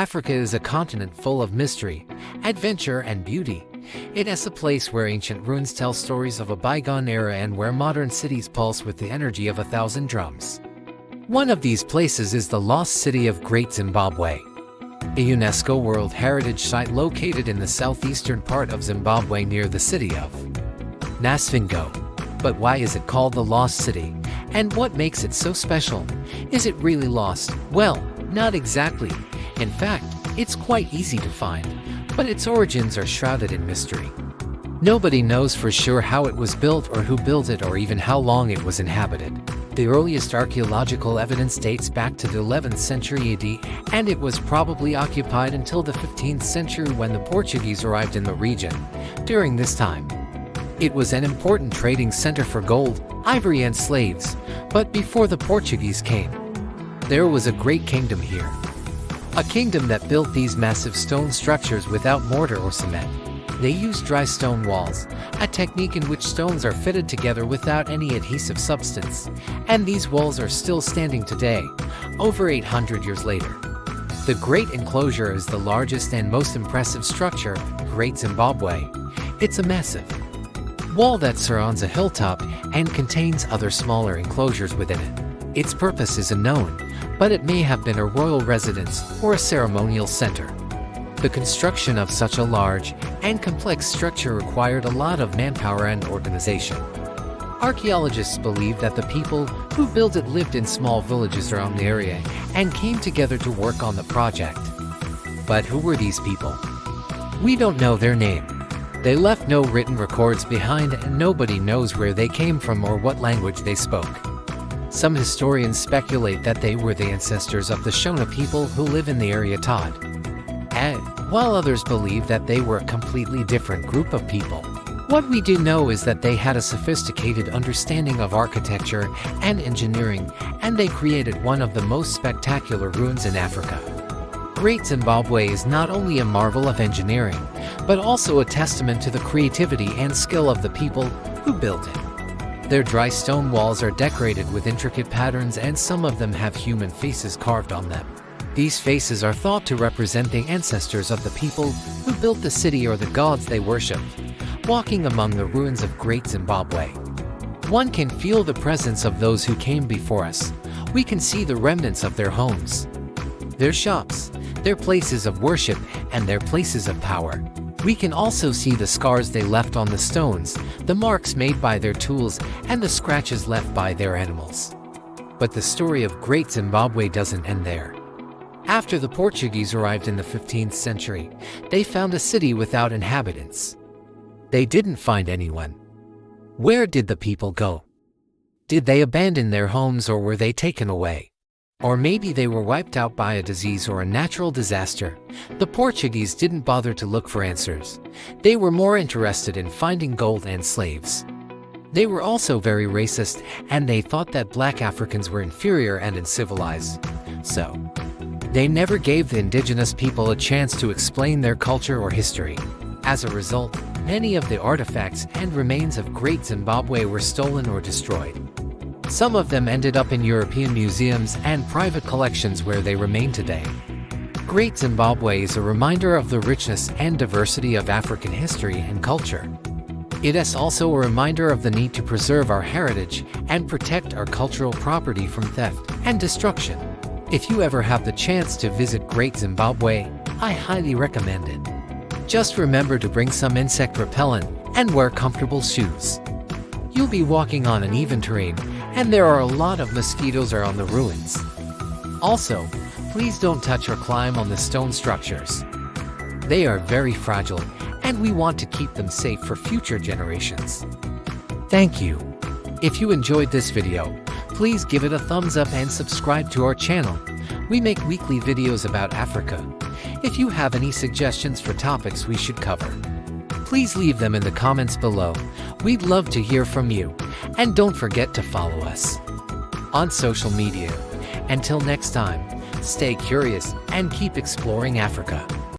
Africa is a continent full of mystery, adventure, and beauty. It is a place where ancient ruins tell stories of a bygone era and where modern cities pulse with the energy of 1,000 drums. One of these places is the lost city of Great Zimbabwe, a UNESCO World Heritage Site located in the southeastern part of Zimbabwe near the city of Nasvingo. But why is it called the Lost City? And what makes it so special? Is it really lost? Well, not exactly. In fact, it's quite easy to find, but its origins are shrouded in mystery. Nobody knows for sure how it was built or who built it or even how long it was inhabited. The earliest archaeological evidence dates back to the 11th century AD, and it was probably occupied until the 15th century when the Portuguese arrived in the region. During this time, it was an important trading center for gold, ivory, and slaves. But before the Portuguese came, there was a great kingdom here. A kingdom that built these massive stone structures without mortar or cement. They used dry stone walls, a technique in which stones are fitted together without any adhesive substance. And these walls are still standing today, over 800 years later. The Great Enclosure is the largest and most impressive structure, Great Zimbabwe. It's a massive wall that surrounds a hilltop and contains other smaller enclosures within it. Its purpose is unknown, but it may have been a royal residence or a ceremonial center. The construction of such a large and complex structure required a lot of manpower and organization. Archaeologists believe that the people who built it lived in small villages around the area and came together to work on the project. But who were these people? We don't know their name. They left no written records behind, and nobody knows where they came from or what language they spoke. Some historians speculate that they were the ancestors of the Shona people who live in the area Todd, while others believe that they were a completely different group of people. What we do know is that they had a sophisticated understanding of architecture and engineering, and they created one of the most spectacular ruins in Africa. Great Zimbabwe is not only a marvel of engineering, but also a testament to the creativity and skill of the people who built it. Their dry stone walls are decorated with intricate patterns, and some of them have human faces carved on them. These faces are thought to represent the ancestors of the people who built the city or the gods they worshipped. Walking among the ruins of Great Zimbabwe, one can feel the presence of those who came before us. We can see the remnants of their homes, their shops, their places of worship, and their places of power. We can also see the scars they left on the stones, the marks made by their tools, and the scratches left by their animals. But the story of Great Zimbabwe doesn't end there. After the Portuguese arrived in the 15th century, they found a city without inhabitants. They didn't find anyone. Where did the people go? Did they abandon their homes, or were they taken away? Or maybe they were wiped out by a disease or a natural disaster. The Portuguese didn't bother to look for answers. They were more interested in finding gold and slaves. They were also very racist, and they thought that black Africans were inferior and uncivilized. So, they never gave the indigenous people a chance to explain their culture or history. As a result, many of the artifacts and remains of Great Zimbabwe were stolen or destroyed. Some of them ended up in European museums and private collections where they remain today. Great Zimbabwe is a reminder of the richness and diversity of African history and culture. It is also a reminder of the need to preserve our heritage and protect our cultural property from theft and destruction. If you ever have the chance to visit Great Zimbabwe, I highly recommend it. Just remember to bring some insect repellent and wear comfortable shoes. You'll be walking on uneven terrain, and there are a lot of mosquitoes around the ruins. Also, please don't touch or climb on the stone structures. They are very fragile, and we want to keep them safe for future generations. Thank you. If you enjoyed this video, please give it a thumbs up and subscribe to our channel. We make weekly videos about Africa. If you have any suggestions for topics we should cover, please leave them in the comments below. We'd love to hear from you. And don't forget to follow us on social media. Until next time, stay curious and keep exploring Africa.